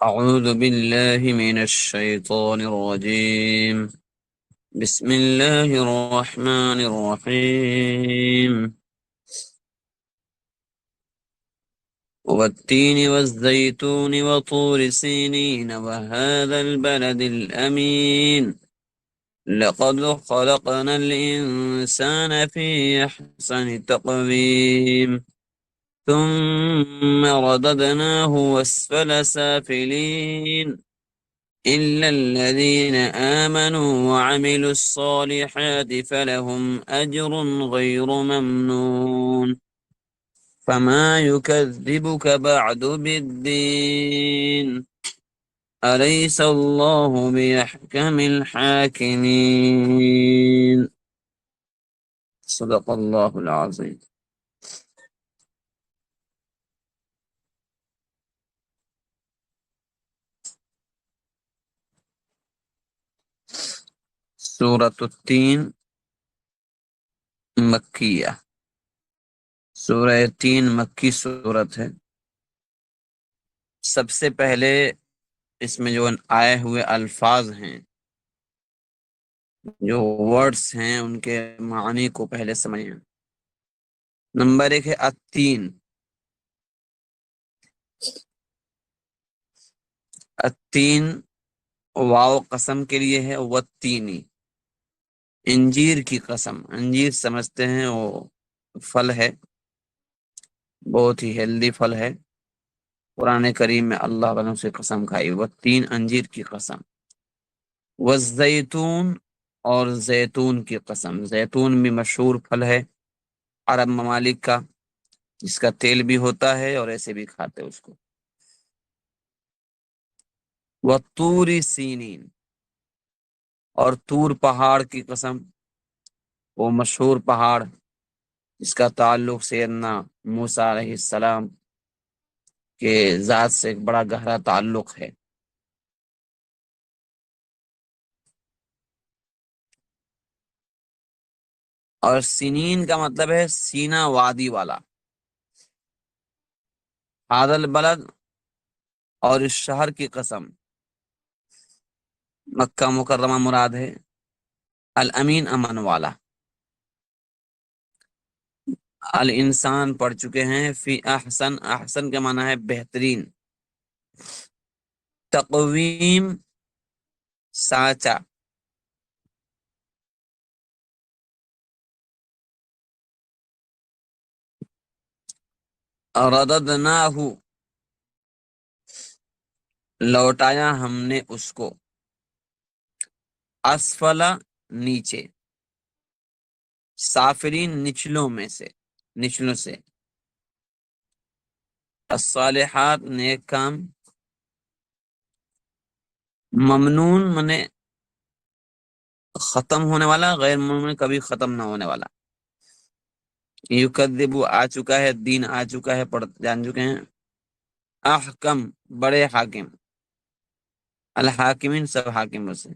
أعوذ بالله من الشيطان الرجيم. بسم الله الرحمن الرحيم. والتين والزيتون وطور سينين وهذا البلد الأمين لقد خلقنا الإنسان في أحسن تقويم ثم رددناه أسفل سافلين إلا الذين آمنوا وعملوا الصالحات فلهم أجر غير ممنون فما يكذبك بعد بالدين أليس الله بأحكم الحاكمين. صدق الله العظيم. سورة التین مکیہ، سورہ تین مکی سورت ہے۔ سب سے پہلے اس میں جو آئے ہوئے الفاظ ہیں، جو ورڈز ہیں، ان کے معنی کو پہلے سمجھیں۔ نمبر 1 ہے التین۔ التین واو قسم کے لیے ہے، والتینی انجیر کی قسم۔ انجیر سمجھتے ہیں وہ پھل ہے، بہت ہی ہیلدی پھل ہے۔ قرآن کریم میں اللہ تعالیٰ نے اسے قسم کھائی، والتین انجیر کی قسم۔ والزیتون اور زیتون کی قسم۔ زیتون بھی مشہور پھل ہے عرب ممالک کا، جس کا تیل بھی ہوتا ہے اور ایسے بھی کھاتے اس کو۔ وطور سینین، اور طور پہاڑ کی قسم، وہ مشہور پہاڑ جس کا تعلق سیدنا موسیٰ علیہ السلام کے ذات سے ایک بڑا گہرا تعلق ہے۔ اور سنین کا مطلب ہے سینہ وادی والا۔ هذا البلد، اور اس شہر کی قسم، مکہ مکرمہ مراد ہے۔ الامین امن والا۔ الانسان پڑھ چکے ہیں، فی احسن، احسن کا معنی ہے بہترین۔ تقویم سانچہ۔ رددناہ لوٹایا ہم نے اس کو، اسفل نیچے، سافلین نچلوں میں سے، نچلوں سے۔ الصالحات نیک کام، ممنون منے ختم ہونے والا، غیر ممنون کبھی ختم نہ ہونے والا۔ یکذب آ چکا ہے، دین آ چکا ہے، پڑھ جان چکے ہیں۔ احکم بڑے حاکم، الحاکمین سب حاکموں سے۔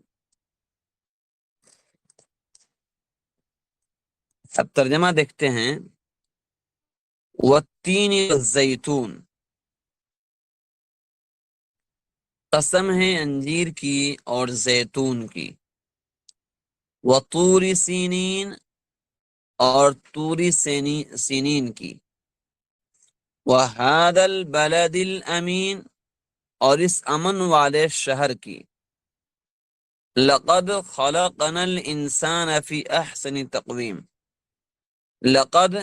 اب ترجمہ دیکھتے ہیں۔ والتین والزیتون، قسم ہے انجیر کی اور زیتون کی۔ وطور سینین، اور طوری سینین کی۔ وَهَذَا الْبَلَدِ الْأَمِينَ، اور اس امن والے شہر کی۔ لَقَدْ خَلَقْنَا الْإِنسَانَ فِي أَحْسَنِ تَقْوِيمٍ، لقد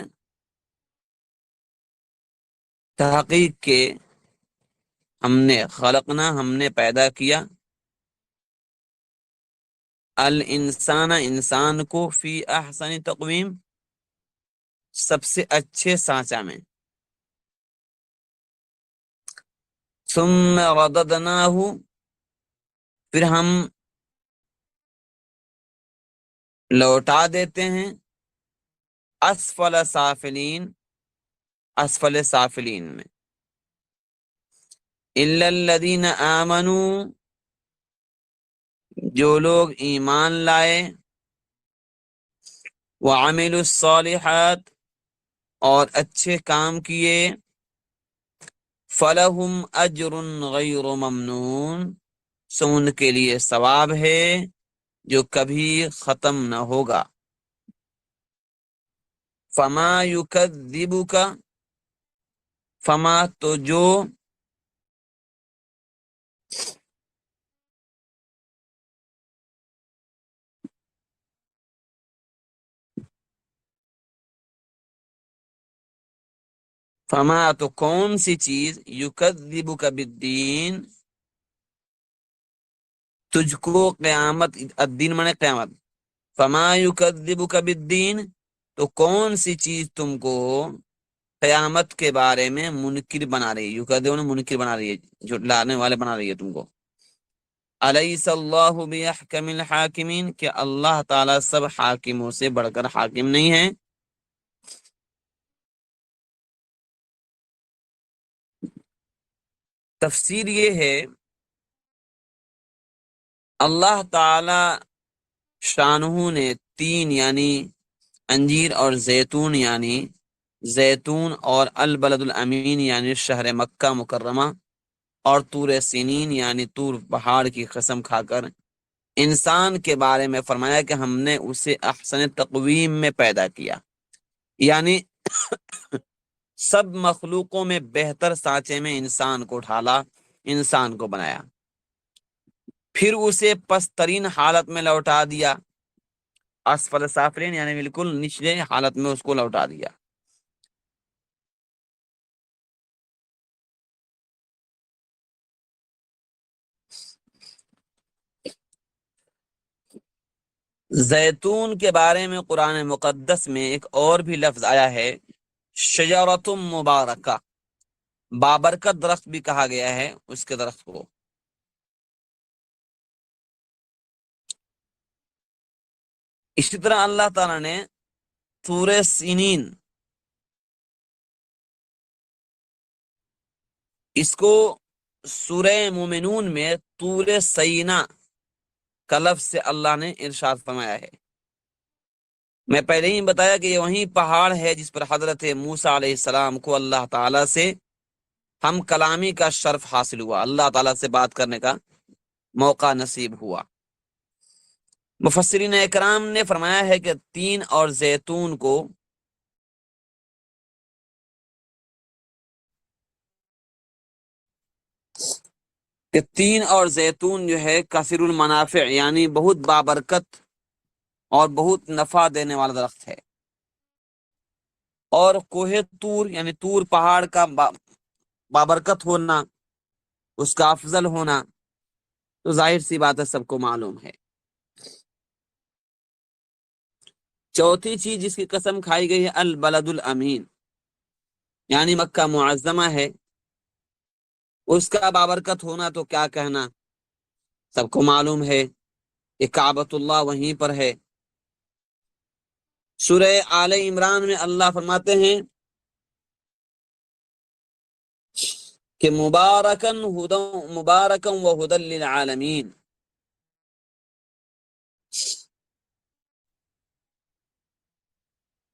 تحقیق کے، ہم نے، خلقنا ہم نے پیدا کیا، الانسان انسان کو، فی احسن تقویم سب سے اچھے سانچہ میں۔ ثم رددناہ، پھر ہم لوٹا دیتے ہیں، اسفل سافلین، اسفل سافلین میں۔ الا الذین آمنوا، جو لوگ ایمان لائے، وعملوا الصالحات، اور اچھے کام کیے، فلہم اجر غیر ممنون، سو ان کے لیے ثواب ہے جو کبھی ختم نہ ہوگا۔ فما یکذبک، فما تو جو، فما تو کون سی چیز، یکذبک بالدین، تجھ کو قیامت، الدین مانے قیامت، فما یکذبک بالدین، تو کون سی چیز تم کو قیامت کے بارے میں منکر بنا رہی ہے، یکذب نے منکر بنا رہی ہے، جھٹلانے والے بنا رہی ہے تم کو۔ الیس اللہ باحکم الحاکمین، کہ اللہ تعالیٰ سب حاکموں سے بڑھ کر حاکم نہیں ہے۔ تفسیر یہ ہے، اللہ تعالی شانہ نے تین یعنی انجیر اور زیتون یعنی زیتون، اور البلد الامین یعنی شہر مکہ مکرمہ، اور طور سینین یعنی طور پہاڑ کی قسم کھا کر انسان کے بارے میں فرمایا کہ ہم نے اسے احسن تقویم میں پیدا کیا، یعنی سب مخلوقوں میں بہتر سانچے میں انسان کو ڈھالا، انسان کو بنایا، پھر اسے پسترین حالت میں لوٹا دیا، اسفل سافلین یعنی بالکل نچلے حالت میں اس کو لوٹا دیا۔ زیتون کے بارے میں قرآن مقدس میں ایک اور بھی لفظ آیا ہے، شجرۃ مبارکہ، بابرکت درخت بھی کہا گیا ہے اس کے درخت کو۔ اسی طرح اللہ تعالیٰ نے طور سینین، اس کو سورہ مومنون میں طور سینا کا لفظ سے اللہ نے ارشاد فرمایا ہے۔ میں پہلے ہی بتایا کہ یہ وہی پہاڑ ہے جس پر حضرت موسیٰ علیہ السلام کو اللہ تعالیٰ سے ہم کلامی کا شرف حاصل ہوا، اللہ تعالیٰ سے بات کرنے کا موقع نصیب ہوا۔ مفسرین اکرام نے فرمایا ہے کہ تین اور زیتون کو جو ہے کثیر المنافع یعنی بہت بابرکت اور بہت نفع دینے والا درخت ہے، اور کوہ طور یعنی طور پہاڑ کا بابرکت ہونا، اس کا افضل ہونا تو ظاہر سی بات ہے سب کو معلوم ہے۔ چوتھی چیز جس کی قسم کھائی گئی ہے البلد الامین، یعنی مکہ معظمہ ہے، اس کا بابرکت ہونا تو کیا کہنا، سب کو معلوم ہے، کہ کعبۃ اللہ وہیں پر ہے۔ سورہ آل عمران میں اللہ فرماتے ہیں کہ مبارکن و ہدی للعالمین،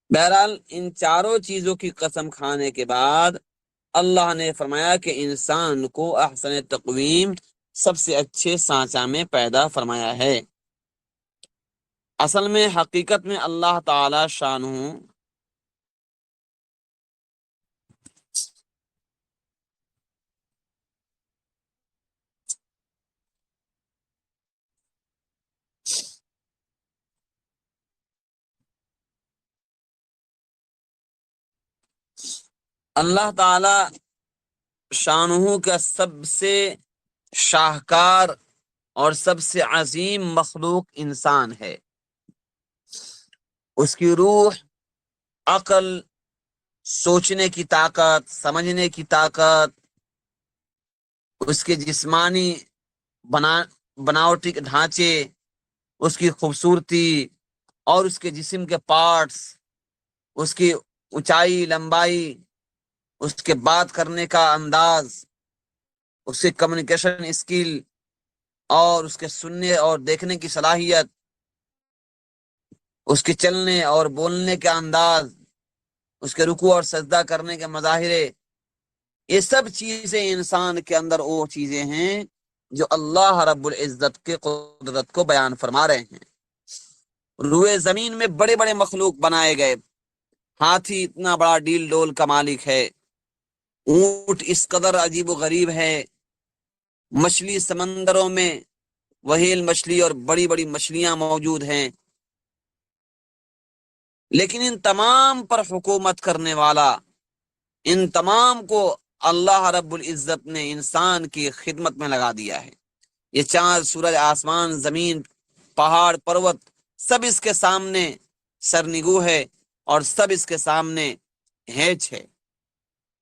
بہرحال ان چاروں چیزوں کی قسم کھانے کے بعد اللہ نے فرمایا کہ انسان کو احسن تقویم سب سے اچھے سانچہ میں پیدا فرمایا ہے۔ اصل میں حقیقت میں اللہ تعالی شانہ اللہ تعالی شانہ کا سب سے شاہکار اور سب سے عظیم مخلوق انسان ہے۔ اس کی روح، عقل، سوچنے کی طاقت، سمجھنے کی طاقت، اس کے جسمانی بناوٹی کے ڈھانچے، اس کی خوبصورتی اور اس کے جسم کے پارٹس، اس کی اونچائی لمبائی، اس کے بات کرنے کا انداز، اس کے کمیونیکیشن اسکل اور اس کے سننے اور دیکھنے کی صلاحیت، اس کے چلنے اور بولنے کا انداز، اس کے رکوع اور سجدہ کرنے کے مظاہرے، یہ سب چیزیں انسان کے اندر وہ چیزیں ہیں جو اللہ رب العزت کے قدرت کو بیان فرما رہے ہیں۔ روئے زمین میں بڑے بڑے مخلوق بنائے گئے، ہاتھی اتنا بڑا ڈیل ڈول کا مالک ہے، اونٹ اس قدر عجیب و غریب ہے، مچھلی سمندروں میں وہیل مچھلی اور بڑی بڑی مچھلیاں موجود ہیں، لیکن ان تمام پر حکومت کرنے والا، ان تمام کو اللہ رب العزت نے انسان کی خدمت میں لگا دیا ہے۔ یہ چاند، سورج، آسمان، زمین، پہاڑ، پروت، سب اس کے سامنے سرنگو ہے اور سب اس کے سامنے ہیچ ہے۔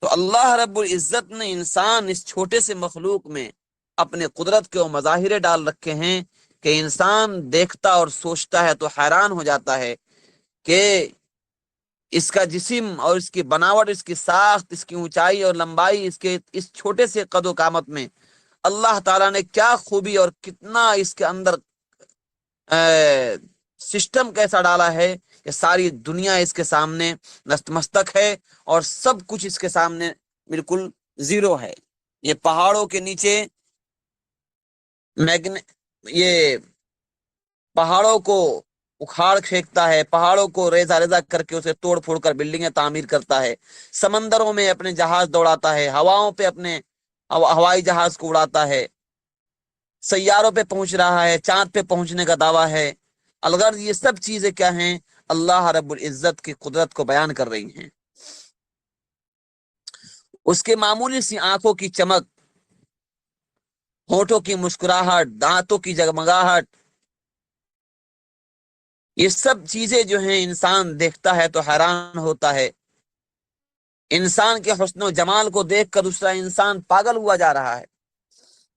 تو اللہ رب العزت نے انسان اس چھوٹے سے مخلوق میں اپنے قدرت کے وہ مظاہرے ڈال رکھے ہیں کہ انسان دیکھتا اور سوچتا ہے تو حیران ہو جاتا ہے کہ اس کا جسم اور اس کی بناوٹ، اس کی ساخت، اس کی اونچائی اور لمبائی، اس کے اس چھوٹے سے قد و قامت میں اللہ تعالیٰ نے کیا خوبی اور کتنا اس کے اندر سسٹم کیسا ڈالا ہے کہ ساری دنیا اس کے سامنے نتمستک ہے اور سب کچھ اس کے سامنے بالکل زیرو ہے۔ یہ پہاڑوں کے نیچے یہ پہاڑوں کو اکھاڑ پھینکتا ہے، پہاڑوں کو ریزہ ریزہ کر کے اسے توڑ پھوڑ کر بلڈنگیں تعمیر کرتا ہے، سمندروں میں اپنے جہاز دوڑاتا ہے، ہواؤں پہ اپنے ہوائی جہاز کو اڑاتا ہے، سیاروں پہ پہنچ رہا ہے، چاند پہ پہنچنے کا دعویٰ ہے۔ الغرض یہ سب چیزیں کیا ہیں؟ اللہ رب العزت کی قدرت کو بیان کر رہی ہیں۔ اس کے معمولی سی آنکھوں کی چمک، ہونٹوں کی مسکراہٹ، دانتوں کی جگمگاہٹ، یہ سب چیزیں جو ہیں انسان دیکھتا ہے تو حیران ہوتا ہے۔ انسان کے حسن و جمال کو دیکھ کر دوسرا انسان پاگل ہوا جا رہا ہے۔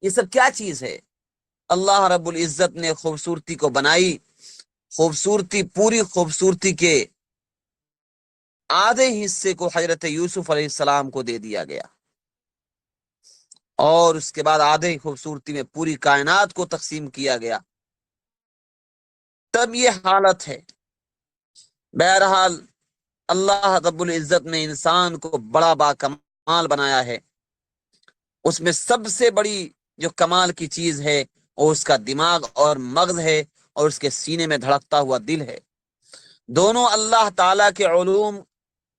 یہ سب کیا چیز ہے؟ اللہ رب العزت نے خوبصورتی کو بنائی، خوبصورتی، پوری خوبصورتی کے آدھے حصے کو حضرت یوسف علیہ السلام کو دے دیا گیا، اور اس کے بعد آدھے خوبصورتی میں پوری کائنات کو تقسیم کیا گیا، تب یہ حالت ہے۔ بہرحال اللہ رب العزت نے انسان کو بڑا با کمال بنایا ہے۔ اس میں سب سے بڑی جو کمال کی چیز ہے وہ اس کا دماغ اور مغز ہے، اور اس کے سینے میں دھڑکتا ہوا دل ہے۔ دونوں اللہ تعالیٰ کے علوم،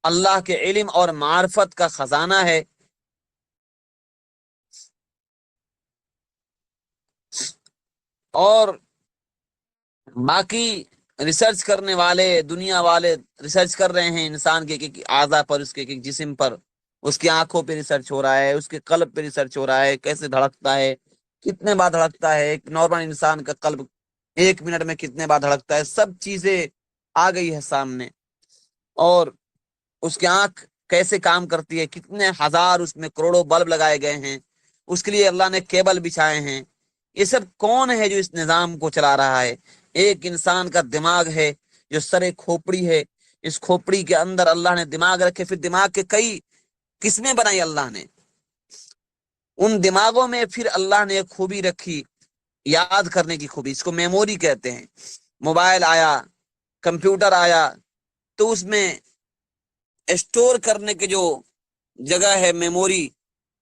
اللہ کے علم اور معرفت کا خزانہ ہے۔ اور باقی ریسرچ کرنے والے، دنیا والے ریسرچ کر رہے ہیں انسان کے ایک اعضا پر، اس کے ایک جسم پر، اس کی آنکھوں پہ ریسرچ ہو رہا ہے، اس کے قلب پہ ریسرچ ہو رہا ہے، کیسے دھڑکتا ہے، کتنے بار دھڑکتا ہے، ایک نارمل انسان کا قلب 1 منٹ میں کتنے بار دھڑکتا ہے، سب چیزیں آ گئی ہے سامنے۔ اور اس کی آنکھ کیسے کام کرتی ہے، کتنے ہزار اس میں کروڑوں بلب لگائے گئے ہیں، اس کے لیے اللہ نے کیبل بچھائے ہیں۔ یہ سب کون ہے جو اس نظام کو چلا رہا ہے؟ ایک انسان کا دماغ ہے جو سر کھوپڑی ہے، اس کھوپڑی کے اندر اللہ نے دماغ رکھے، پھر دماغ کے کئی قسمیں بنائی اللہ نے، ان دماغوں میں پھر اللہ نے ایک خوبی رکھی، یاد کرنے کی خوبی، اس کو میموری کہتے ہیں۔ موبائل آیا، کمپیوٹر آیا، تو اس میں اسٹور کرنے کے جو جگہ ہے میموری،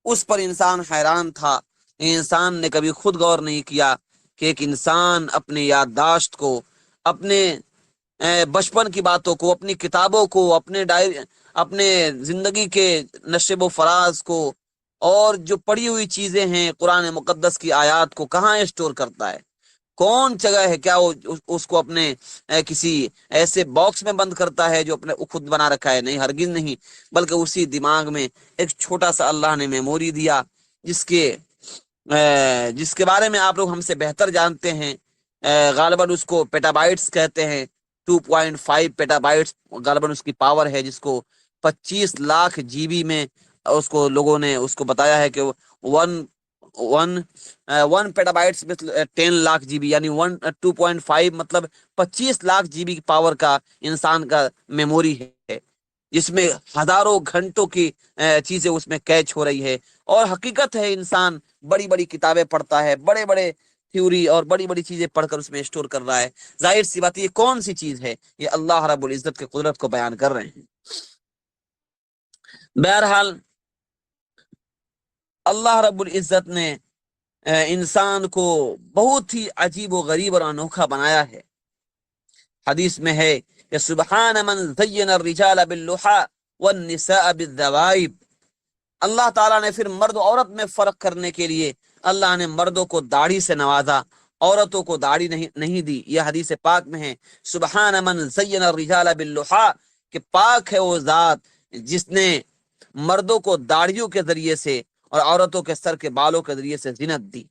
اس پر انسان حیران تھا۔ انسان نے کبھی خود غور نہیں کیا کہ ایک انسان اپنے یادداشت کو، اپنے بچپن کی باتوں کو، اپنی کتابوں کو، اپنے زندگی کے نشب و فراز کو، اور جو پڑھی ہوئی چیزیں ہیں قرآن مقدس کی آیات کو کہاں اسٹور کرتا ہے؟ کون جگہ ہے؟ کیا وہ اس کو اپنے کسی ایسے باکس میں بند کرتا ہے جو اپنے خود بنا رکھا ہے؟ نہیں، ہرگز نہیں، بلکہ اسی دماغ میں ایک چھوٹا سا اللہ نے میموری دیا، جس کے بارے میں آپ لوگ ہم سے بہتر جانتے ہیں۔ غالباً اس کو پیٹا بائٹس کہتے ہیں، 2.5 پیٹا بائٹس غالباً اس کی پاور ہے، جس کو 25 لاکھ جی بی میں اس کو لوگوں نے اس کو بتایا ہے کہ ون پیٹا بائٹس میں 10 لاکھ جی بی، یعنی 2.5 مطلب 25 لاکھ جی بی پاور کا انسان کا میموری ہے، جس میں ہزاروں گھنٹوں کی چیزیں اس میں کیچ ہو رہی ہے۔ اور حقیقت ہے، انسان بڑی بڑی کتابیں پڑھتا ہے، بڑے بڑے تھیوری اور بڑی بڑی چیزیں پڑھ کر اس میں اسٹور کر رہا ہے۔ ظاہر سی بات، یہ کون سی چیز ہے؟ یہ اللہ رب العزت کی قدرت کو بیان کر رہے ہیں۔ بہرحال اللہ رب العزت نے انسان کو بہت ہی عجیب و غریب اور انوکھا بنایا ہے۔ حدیث میں ہے کہ سبحان من زین الرجال باللحى والنساء بالذوائب، اللہ تعالیٰ نے پھر مرد و عورت میں فرق کرنے کے لیے اللہ نے مردوں کو داڑھی سے نوازا، عورتوں کو داڑھی نہیں دی۔ یہ حدیث پاک میں ہے، سبحان من زین الرجال باللحى، کہ پاک ہے وہ ذات جس نے مردوں کو داڑھیوں کے ذریعے سے اور عورتوں کے سر کے بالوں کے ذریعے سے زینت دی۔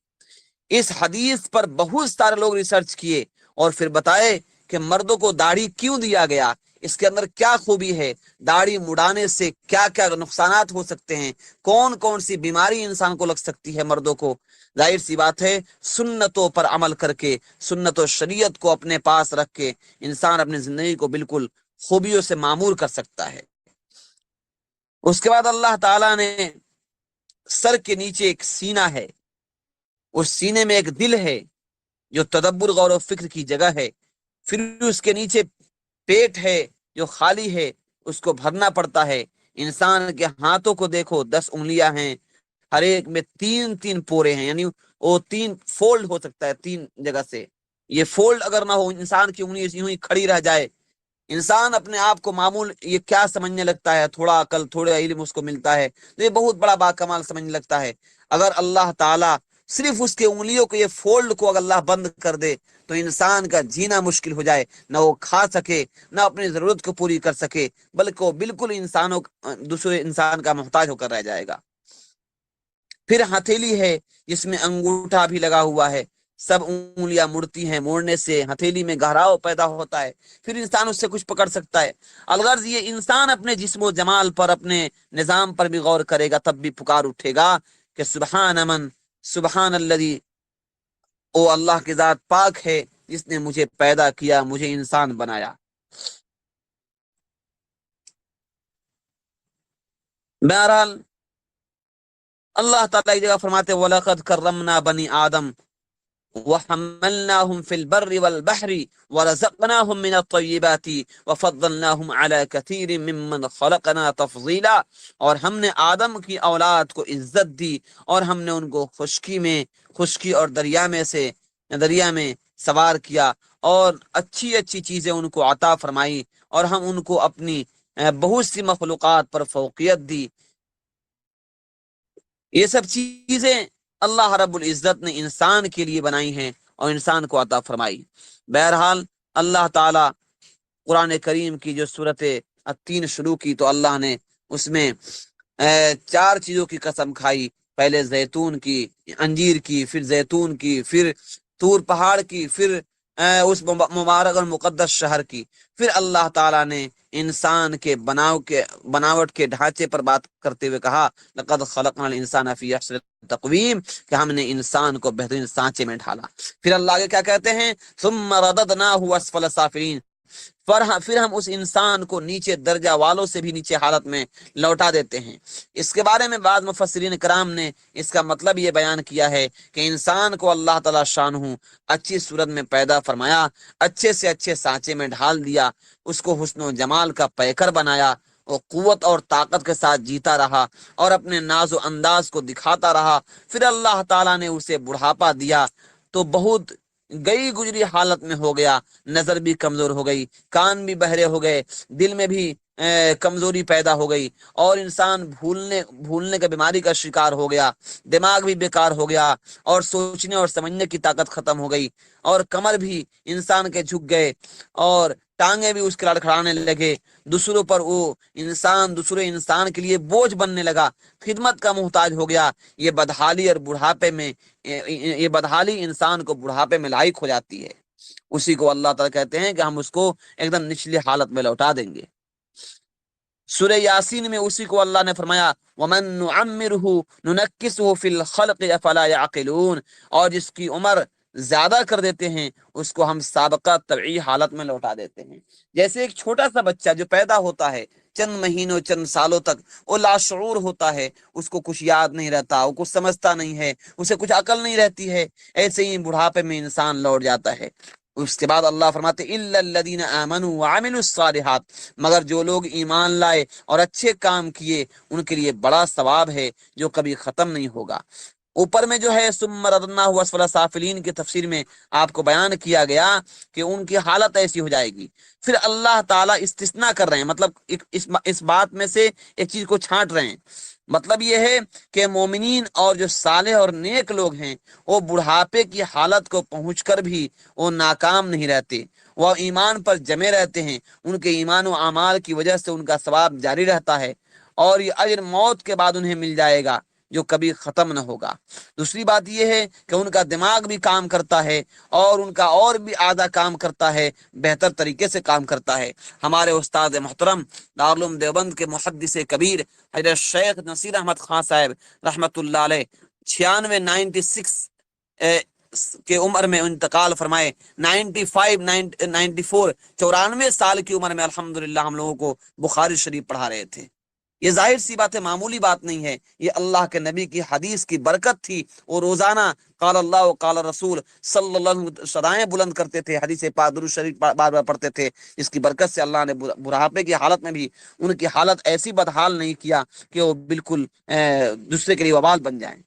اس حدیث پر بہت سارے لوگ ریسرچ کیے اور پھر بتائے کہ مردوں کو داڑھی کیوں دیا گیا، اس کے اندر کیا خوبی ہے، داڑھی مڑانے سے کیا کیا نقصانات ہو سکتے ہیں، کون کون سی بیماری انسان کو لگ سکتی ہے مردوں کو۔ ظاہر سی بات ہے سنتوں پر عمل کر کے، سنت و شریعت کو اپنے پاس رکھ کے انسان اپنی زندگی کو بالکل خوبیوں سے معمور کر سکتا ہے۔ اس کے بعد اللہ تعالیٰ نے سر کے نیچے ایک سینہ ہے، اس سینے میں ایک دل ہے جو تدبر غور و فکر کی جگہ ہے، پھر اس کے نیچے پیٹ ہے جو خالی ہے، اس کو بھرنا پڑتا ہے۔ انسان کے ہاتھوں کو دیکھو، 10 انگلیاں ہیں، ہر ایک میں 3 پورے ہیں، یعنی وہ 3 فولڈ ہو سکتا ہے 3 جگہ سے۔ یہ فولڈ اگر نہ ہو، انسان کی انگلی یوں ہی کھڑی رہ جائے، انسان اپنے آپ کو معمول یہ کیا سمجھنے لگتا ہے، تھوڑا عقل تھوڑا علم اس کو ملتا ہے تو یہ بہت بڑا باکمال سمجھنے لگتا ہے۔ اگر اللہ تعالیٰ صرف اس کے انگلیوں کو، یہ فولڈ کو اگر اللہ بند کر دے تو انسان کا جینا مشکل ہو جائے، نہ وہ کھا سکے، نہ اپنی ضرورت کو پوری کر سکے، بلکہ وہ بالکل دوسرے انسان کا محتاج ہو کر رہ جائے گا۔ پھر ہتھیلی ہے جس میں انگوٹھا بھی لگا ہوا ہے، سب انگلیاں مڑتی ہیں، موڑنے سے ہتھیلی میں گہراؤ پیدا ہوتا ہے، پھر انسان اس سے کچھ پکڑ سکتا ہے۔ الغرض یہ انسان اپنے جسم و جمال پر، اپنے نظام پر بھی غور کرے گا، تب بھی پکار اٹھے گا کہ سبحان من، سبحان الذی، او اللہ کی ذات پاک ہے جس نے مجھے پیدا کیا، مجھے انسان بنایا۔ بہرحال اللہ تعالیٰ ایک جگہ فرماتے وَلَقَدْ كَرَّمْنَا بَنِي آدم وَحَمَّلْنَاهُمْ فِي الْبَرِّ وَالْبَحْرِ وَرَزَقْنَاهُمْ مِنَ الطَّيِّبَاتِ وَفَضَّلْنَاهُمْ عَلَى كَثِيرٍ مِّمَّنْ خَلَقْنَا تَفْضِيلًا، اور ہم نے آدم کی اولاد کو عزت دی، اور ہم نے ان کو خشکی اور دریا میں سوار کیا، اور اچھی اچھی چیزیں ان کو عطا فرمائی، اور ہم ان کو اپنی بہت سی مخلوقات پر فوقیت دی۔ یہ سب چیزیں اللہ رب العزت نے انسان کے لیے بنائی ہیں اور انسان کو عطا فرمائی۔ بہرحال اللہ تعالی قرآن کریم کی جو سورت التین شروع کی تو اللہ نے اس میں 4 چیزوں کی قسم کھائی، پہلے زیتون کی، انجیر کی، پھر زیتون کی، پھر طور پہاڑ کی، پھر اس مبارک اور مقدس شہر کی، پھر اللہ تعالیٰ نے انسان کے بناوٹ کے ڈھانچے پر بات کرتے ہوئے کہا لقد خلقنا الانسان فی احسن تقویم، کہ ہم نے انسان کو بہترین سانچے میں ڈھالا۔ پھر اللہ آگے کیا کہتے ہیں ثم رددناہ اسفل سافلین، پھر ہم اس انسان کو نیچے درجہ والوں سے بھی نیچے حالت میں لوٹا دیتے ہیں۔ اس کے بارے میں بعض مفسرین کرام نے اس کا مطلب یہ بیان کیا ہے کہ انسان کو اللہ تعالیٰ شانہ اچھی صورت میں پیدا فرمایا، اچھے سے اچھے سانچے میں ڈھال دیا، اس کو حسن و جمال کا پیکر بنایا، وہ قوت اور طاقت کے ساتھ جیتا رہا اور اپنے ناز و انداز کو دکھاتا رہا۔ پھر اللہ تعالیٰ نے اسے بڑھاپا دیا تو بہت گئی گزری حالت میں ہو گیا، نظر بھی کمزور ہو گئی، کان بھی بہرے ہو گئے، دل میں بھی کمزوری پیدا ہو گئی، اور انسان بھولنے کا بیماری کا شکار ہو گیا، دماغ بھی بیکار ہو گیا، اور سوچنے اور سمجھنے کی طاقت ختم ہو گئی، اور کمر بھی انسان کے جھک گئے، اور ٹانگیں بھی اس کے لڑکھڑانے لگے، دوسروں پر وہ دوسرے انسان کے لیے بوجھ بننے لگا، خدمت کا محتاج ہو گیا۔ یہ بدحالی انسان کو بڑھاپے میں لاحق ہو جاتی ہے، اسی کو اللہ تعالیٰ کہتے ہیں کہ ہم اس کو ایک دم نچلی حالت میں لوٹا دیں گے۔ سورہ یاسین میں اسی کو اللہ نے فرمایا وَمَن نُعَمِّرْهُ نُنَكِّسْهُ فِي الْخَلْقِ أَفَلَا يَعْقِلُونَ، اور جس کی عمر زیادہ کر دیتے ہیں اس کو ہم سابقہ طبعی حالت میں لوٹا دیتے ہیں۔ جیسے ایک چھوٹا سا بچہ جو پیدا ہوتا ہے، چند مہینوں چند سالوں تک وہ لاشعور ہوتا ہے، اس کو کچھ یاد نہیں رہتا، وہ کچھ سمجھتا نہیں ہے، اسے کچھ عقل نہیں رہتی ہے، ایسے ہی بڑھاپے میں انسان لوٹ جاتا ہے۔ اس کے بعد اللہ فرماتے الا الذین آمنوا وعملوا الصالحات، مگر جو لوگ ایمان لائے اور اچھے کام کیے ان کے لیے بڑا ثواب ہے جو کبھی ختم نہیں ہوگا۔ اوپر میں جو ہے ثم رددناہ اسفل سافلین کی تفسیر میں آپ کو بیان کیا گیا کہ ان کی حالت ایسی ہو جائے گی۔ پھر اللہ تعالیٰ استثناء کر رہے ہیں، مطلب اس بات میں سے ایک چیز کو چھانٹ رہے ہیں۔ مطلب یہ ہے کہ مومنین اور جو صالح اور نیک لوگ ہیں وہ بڑھاپے کی حالت کو پہنچ کر بھی وہ ناکام نہیں رہتے، وہ ایمان پر جمے رہتے ہیں، ان کے ایمان و اعمال کی وجہ سے ان کا ثواب جاری رہتا ہے، اور یہ اجر موت کے بعد انہیں مل جائے گا جو کبھی ختم نہ ہوگا۔ دوسری بات یہ ہے کہ ان کا دماغ بھی کام کرتا ہے اور ان کا اور بھی آدھا کام کرتا ہے، بہتر طریقے سے کام کرتا ہے۔ ہمارے استاد محترم دارالعلوم دیوبند کے محدث کبیر حضرت شیخ نصیر احمد خان صاحب رحمۃ اللہ علیہ 96 کے عمر میں انتقال فرمائے، 94 سال کی عمر میں الحمدللہ ہم لوگوں کو بخاری شریف پڑھا رہے تھے۔ یہ ظاہر سی بات ہے، معمولی بات نہیں ہے، یہ اللہ کے نبی کی حدیث کی برکت تھی۔ وہ روزانہ قال اللہ قال رسول صلی اللہ علیہ وسلم صدائیں بلند کرتے تھے، حدیث پاک درود شریف بار بار پڑھتے تھے، جس کی برکت سے اللہ نے بڑھاپے کی حالت میں بھی ان کی حالت ایسی بدحال نہیں کیا کہ وہ بالکل دوسرے کے لیے وبال بن جائیں۔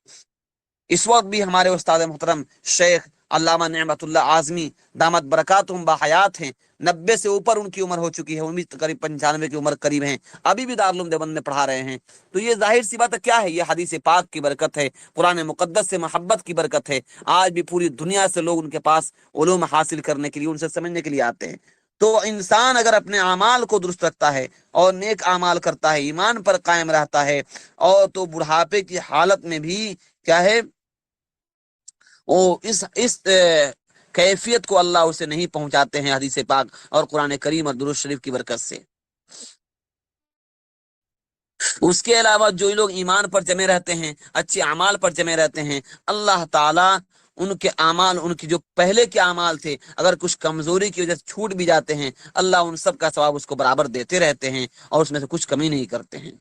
اس وقت بھی ہمارے استاد محترم شیخ علامہ نعمت اللہ اعظمی دامت برکاتہم باحیات ہیں، 90 سے اوپر ان کی عمر ہو چکی ہے، ان بھی قریب 95 کی عمر قریب ہیں، ابھی بھی دارالعلوم دیوبند میں پڑھا رہے ہیں۔ تو یہ ظاہر سی بات ہے، کیا ہے؟ یہ حدیث پاک کی برکت ہے، قرآن مقدس سے محبت کی برکت ہے۔ آج بھی پوری دنیا سے لوگ ان کے پاس علوم حاصل کرنے کے لیے، ان سے سمجھنے کے لیے آتے ہیں۔ تو انسان اگر اپنے اعمال کو درست رکھتا ہے اور نیک اعمال کرتا ہے، ایمان پر قائم رہتا ہے، اور تو بڑھاپے کی حالت میں بھی کیا ہے، وہ اس کیفیت کو اللہ اسے نہیں پہنچاتے ہیں حدیث پاک اور قرآن کریم اور درود شریف کی برکت سے۔ اس کے علاوہ جو لوگ ایمان پر جمے رہتے ہیں، اچھے اعمال پر جمے رہتے ہیں، اللہ تعالیٰ ان کے اعمال، ان کی جو پہلے کے اعمال تھے، اگر کچھ کمزوری کی وجہ سے چھوٹ بھی جاتے ہیں، اللہ ان سب کا ثواب اس کو برابر دیتے رہتے ہیں اور اس میں سے کچھ کمی نہیں کرتے ہیں۔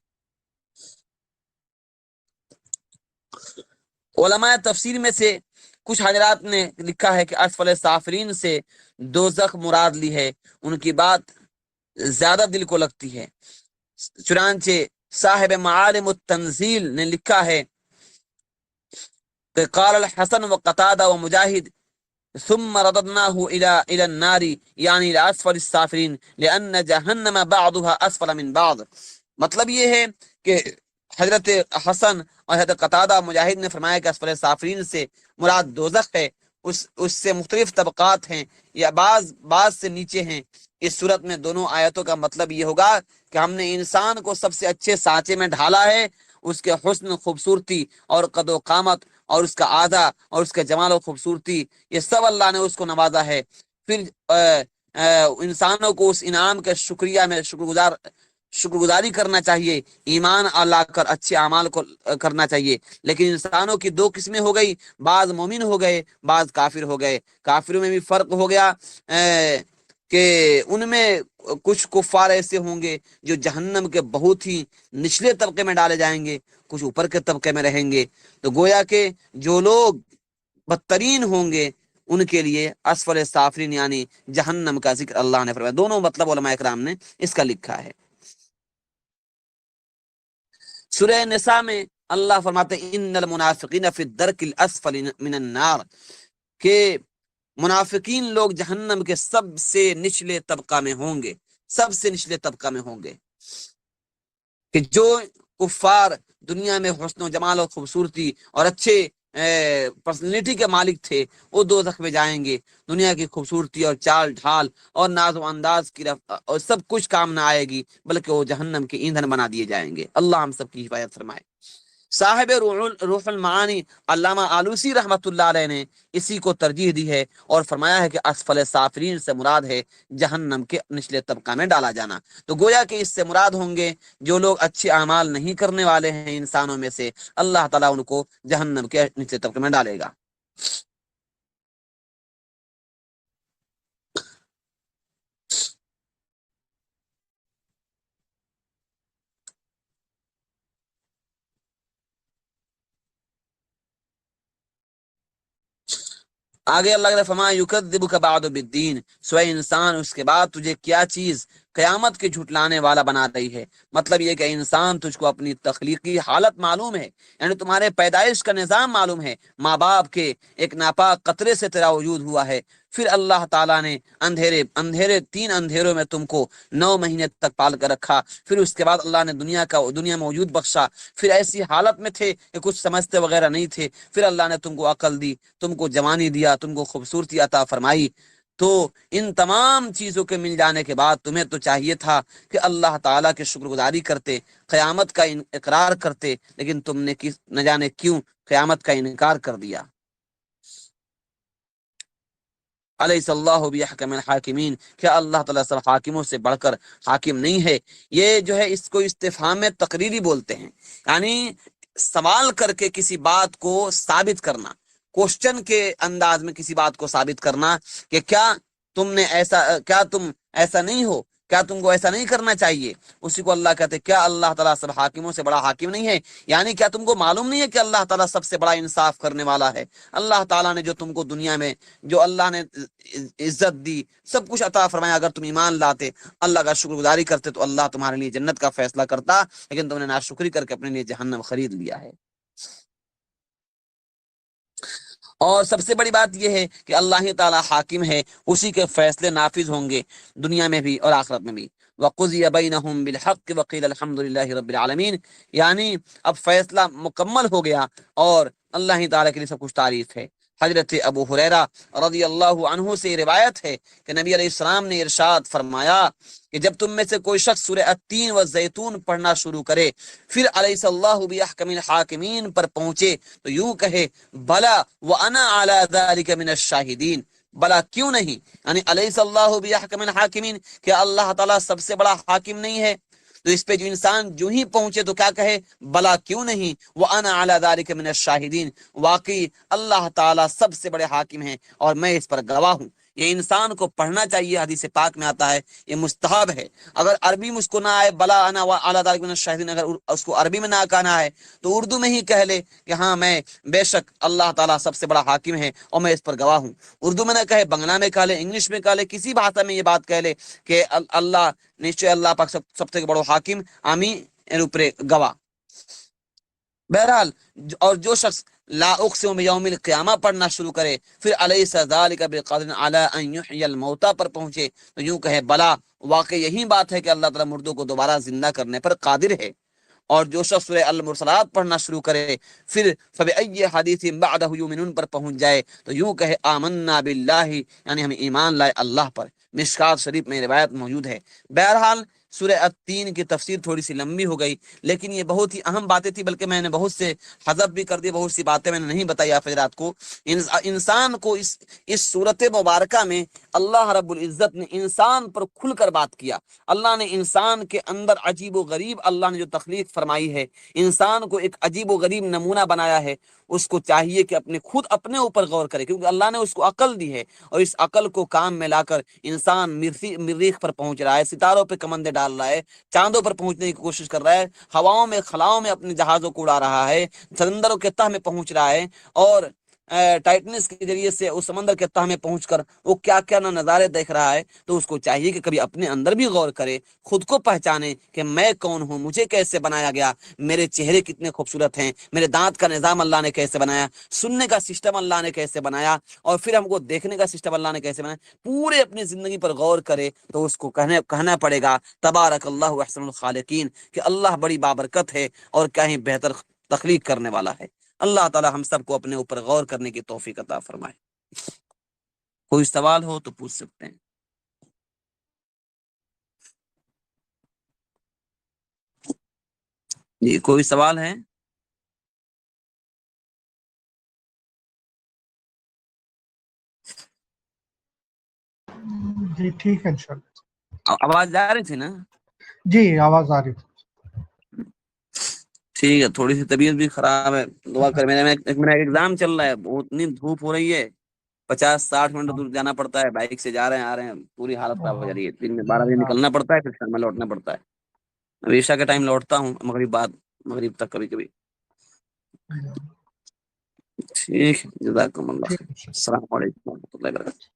علماء تفسیر میں سے کچھ حضرات نے لکھا ہے کہ اسفل سافلین سے دوزخ مراد لی ہے، ان کی بات زیادہ دل کو لگتی ہے۔ چنانچہ صاحب معالم التنزیل نے لکھا ہے کہ قال الحسن و قتادہ و مجاہد ثم رددناه الى النار یعنی الى اسفل السافلین لان جہنم بعضها اسفل من بعض۔ مطلب یہ ہے کہ حضرت حسن اور حضرت قتادہ مجاہد نے فرمایا کہ اسفل سافلین سے مراد دوزخ ہے، اس سے مختلف طبقات ہیں یا بعض سے نیچے ہیں۔ اس صورت میں دونوں آیتوں کا مطلب یہ ہوگا کہ ہم نے انسان کو سب سے اچھے سانچے میں ڈھالا ہے، اس کے حسن، خوبصورتی اور قد و قامت اور اس کا اعضا اور اس کے جمال و خوبصورتی، یہ سب اللہ نے اس کو نوازا ہے۔ پھر انسانوں کو اس انعام کے شکریہ میں شکر گزاری کرنا چاہیے، ایمان لا کر اچھے اعمال کو کرنا چاہیے۔ لیکن انسانوں کی دو قسمیں ہو گئی، بعض مومن ہو گئے، بعض کافر ہو گئے۔ کافروں میں بھی فرق ہو گیا کہ ان میں کچھ کفار ایسے ہوں گے جو جہنم کے بہت ہی نچلے طبقے میں ڈالے جائیں گے، کچھ اوپر کے طبقے میں رہیں گے۔ تو گویا کہ جو لوگ بدترین ہوں گے ان کے لیے اسفل سافلین یعنی جہنم کا ذکر اللہ نے فرمایا۔ دونوں مطلب علماء اکرام نے اس کا لکھا ہے۔ سورہ نساء میں اللہ فرماتے ہیں ان المنافقین فی الدرک الاسفل من النار، کہ منافقین لوگ جہنم کے سب سے نچلے طبقہ میں ہوں گے، سب سے نچلے طبقہ میں ہوں گے۔ کہ جو کفار دنیا میں حسن و جمال اور خوبصورتی اور اچھے پرسنالٹی کے مالک تھے، وہ دوزخ میں جائیں گے، دنیا کی خوبصورتی اور چال ڈھال اور ناز و انداز کی اور سب کچھ کام نہ آئے گی، بلکہ وہ جہنم کے ایندھن بنا دیے جائیں گے۔ اللہ ہم سب کی حفاظت فرمائے۔ صاحب روح المعانی علامہ آلوسی رحمۃ اللہ علیہ نے اسی کو ترجیح دی ہے اور فرمایا ہے کہ اسفل سافلین سے مراد ہے جہنم کے نچلے طبقہ میں ڈالا جانا۔ تو گویا کہ اس سے مراد ہوں گے جو لوگ اچھے اعمال نہیں کرنے والے ہیں انسانوں میں سے، اللہ تعالیٰ ان کو جہنم کے نچلے طبقے میں ڈالے گا۔ آگے اللہ کہتا ہے فما یکذبک بعد بالدین، سوئے انسان اس کے بعد تجھے کیا چیز قیامت کے جھٹلانے والا بنا رہی ہے۔ مطلب یہ کہ انسان تجھ کو اپنی تخلیقی حالت معلوم ہے، یعنی تمہارے پیدائش کا نظام معلوم ہے، ماں باپ کے ایک ناپاک قطرے سے تیرا وجود ہوا ہے، پھر اللہ تعالیٰ نے اندھیرے 3 اندھیروں میں تم کو 9 مہینے تک پال کر رکھا، پھر اس کے بعد اللہ نے دنیا میں وجود بخشا، پھر ایسی حالت میں تھے کہ کچھ سمجھتے وغیرہ نہیں تھے، پھر اللہ نے تم کو عقل دی، تم کو جوانی دیا، تم کو خوبصورتی عطا فرمائی۔ تو ان تمام چیزوں کے مل جانے کے بعد تمہیں تو چاہیے تھا کہ اللہ تعالیٰ کی شکر گزاری کرتے، قیامت کا اقرار کرتے، لیکن تم نے نہ جانے کیوں قیامت کا انکار کر دیا۔ علیہ اللہ بحکم الحاکمین، کیا اللہ تعالیٰ سب حاکموں سے بڑھ کر حاکم نہیں ہے؟ یہ جو ہے اس کو استفہام میں تقریری بولتے ہیں، یعنی سوال کر کے کسی بات کو ثابت کرنا، کوشچن کے انداز میں کسی بات کو ثابت کرنا کہ کیا تم ایسا نہیں ہو، کیا تم کو ایسا نہیں کرنا چاہیے، اسی کو اللہ کہتے ہیں کیا اللہ تعالیٰ سب حاکموں سے بڑا حاکم نہیں ہے؟ یعنی کیا تم کو معلوم نہیں ہے کہ اللہ تعالیٰ سب سے بڑا انصاف کرنے والا ہے؟ اللہ تعالیٰ نے جو تم کو دنیا میں جو اللہ نے عزت دی، سب کچھ عطا فرمایا، اگر تم ایمان لاتے، اللہ کا شکر گزاری کرتے تو اللہ تمہارے لیے جنت کا فیصلہ کرتا، لیکن تم نے ناشکری کر کے اپنے لیے جہنم خرید لیا ہے۔ اور سب سے بڑی بات یہ ہے کہ اللہ ہی تعالی حاکم ہے، اسی کے فیصلے نافذ ہوں گے دنیا میں بھی اور آخرت میں بھی۔ وَقُضِيَ بَيْنَهُمْ بِالْحَقِّ وَقِيلَ الْحَمْدُ لِلَّهِ رَبِّ الْعَالَمِينَ، یعنی اب فیصلہ مکمل ہو گیا اور اللہ ہی تعالیٰ کے لیے سب کچھ تعریف ہے۔ حضرت ابو ہریرہ رضی اللہ عنہ سے روایت ہے کہ نبی علیہ السلام نے ارشاد فرمایا کہ جب تم میں سے کوئی شخص سورہ التین و زیتون پڑھنا شروع کرے، پھر علیہ اللہ بحکم الحاکمین پر پہنچے تو یوں کہے بلا وانا علی ذلک من الشاہدین، بلا کیوں نہیں، یعنی علیہ اللہ بحکم الحاکمین، کہ اللہ تعالیٰ سب سے بڑا حاکم نہیں ہے؟ تو اس پہ جو انسان جو ہی پہنچے تو کیا کہے، بلا کیوں نہیں، وانا علی ذلک من الشاہدین، واقعی اللہ تعالیٰ سب سے بڑے حاکم ہیں اور میں اس پر گواہ ہوں۔ یہ انسان کو پڑھنا چاہیے، حدیث پاک میں آتا ہے، یہ مستحب ہے۔ اگر عربی مجھ کو نہ آئے بلا انا اعلی ذلک من الشاہدین، اگر اس کو عربی میں نہ کہنا ہے تو اردو میں ہی کہہ لے کہ ہاں میں بے شک اللہ تعالیٰ سب سے بڑا حاکم ہے اور میں اس پر گواہ ہوں۔ اردو میں نہ کہے، بنگلہ میں کہہ لے، انگلش میں کہہ لے، کسی بھاشا میں یہ بات کہہ لے کہ اللہ نشچے اللہ پاک سب سے بڑا حاکم، آمین اوپر گواہ۔ بہرحال اور جو شخص لا اقسم بیوم القیامہ پڑھنا شروع کرے، پھر علیہ ذالک بقادر علی ان یحیی الموتى پر پہنچے تو یوں کہے بلا، واقع یہی بات ہے کہ اللہ تعالیٰ مردوں کو دوبارہ زندہ کرنے پر قادر ہے۔ اور جو شخص سورہ المرسلات پڑھنا شروع کرے، پھر فبأی حدیث بعدہ یؤمنون پر پہنچ جائے تو یوں کہے آمنا باللہ، یعنی ہم ایمان لائے اللہ پر۔ مشکات شریف میں روایت موجود ہے۔ بہرحال سورہ التین کی تفسیر تھوڑی سی لمبی ہو گئی، لیکن یہ بہت ہی اہم باتیں تھی، بلکہ میں نے بہت سے حذف بھی کر دی، بہت سی باتیں میں نے نہیں بتائی آپ حضرات کو۔ انسان کو اس صورت مبارکہ میں اللہ رب العزت نے انسان پر کھل کر بات کیا۔ اللہ نے انسان کے اندر عجیب و غریب اللہ نے جو تخلیق فرمائی ہے، انسان کو ایک عجیب و غریب نمونہ بنایا ہے، اس کو چاہیے کہ خود اپنے اوپر غور کرے، کیونکہ اللہ نے اس کو عقل دی ہے، اور اس عقل کو کام میں لا کر انسان مریخ پر پہنچ رہا ہے، ستاروں پہ کمندے ڈال رہا ہے، چاندوں پر پہنچنے کی کوشش کر رہا ہے، ہواؤں میں خلاؤں میں اپنے جہازوں کو اڑا رہا ہے، سمندروں کے تہ میں پہنچ رہا ہے، اور ٹائٹنس کے ذریعے سے اس سمندر کے تہ میں پہنچ کر وہ کیا کیا نہ نظارے دیکھ رہا ہے۔ تو اس کو چاہیے کہ کبھی اپنے اندر بھی غور کرے، خود کو پہچانے کہ میں کون ہوں، مجھے کیسے بنایا گیا، میرے چہرے کتنے خوبصورت ہیں، میرے دانت کا نظام اللہ نے کیسے بنایا، سننے کا سسٹم اللہ نے کیسے بنایا، اور پھر ہم کو دیکھنے کا سسٹم اللہ نے کیسے بنایا، پورے اپنی زندگی پر غور کرے تو اس کو کہنا پڑے گا تبارک اللہ احسن الخالقین، کہ اللہ بڑی بابرکت ہے اور کیا ہی بہتر تخلیق کرنے والا ہے۔ اللہ تعالی ہم سب کو اپنے اوپر غور کرنے کی توفیق عطا فرمائے۔ کوئی سوال ہو تو پوچھ سکتے ہیں۔ جی کوئی سوال ہے؟ جی ٹھیک ہے انشاءاللہ۔ آواز جا رہی تھی نا؟ جی آواز آ رہی تھی۔ ٹھیک ہے، تھوڑی سی طبیعت بھی خراب ہے، دعا کر۔ میرا ایگزام چل رہا ہے، اتنی دھوپ ہو رہی ہے، 50-60 منٹ دور جانا پڑتا ہے، بائک سے جا رہے ہیں آ رہے ہیں، پوری حالت خراب ہو جا رہی ہے۔ دن میں 12 بجے نکلنا پڑتا ہے، پھر شام میں لوٹنا پڑتا ہے۔ اب عشاء کے ٹائم لوٹتا ہوں، مغرب تک کبھی کبھی۔ ٹھیک ہے، جزاکم اللہ ٹھیک خیر، ہے، السلام علیکم و رحمۃ اللہ وبرکاتہ.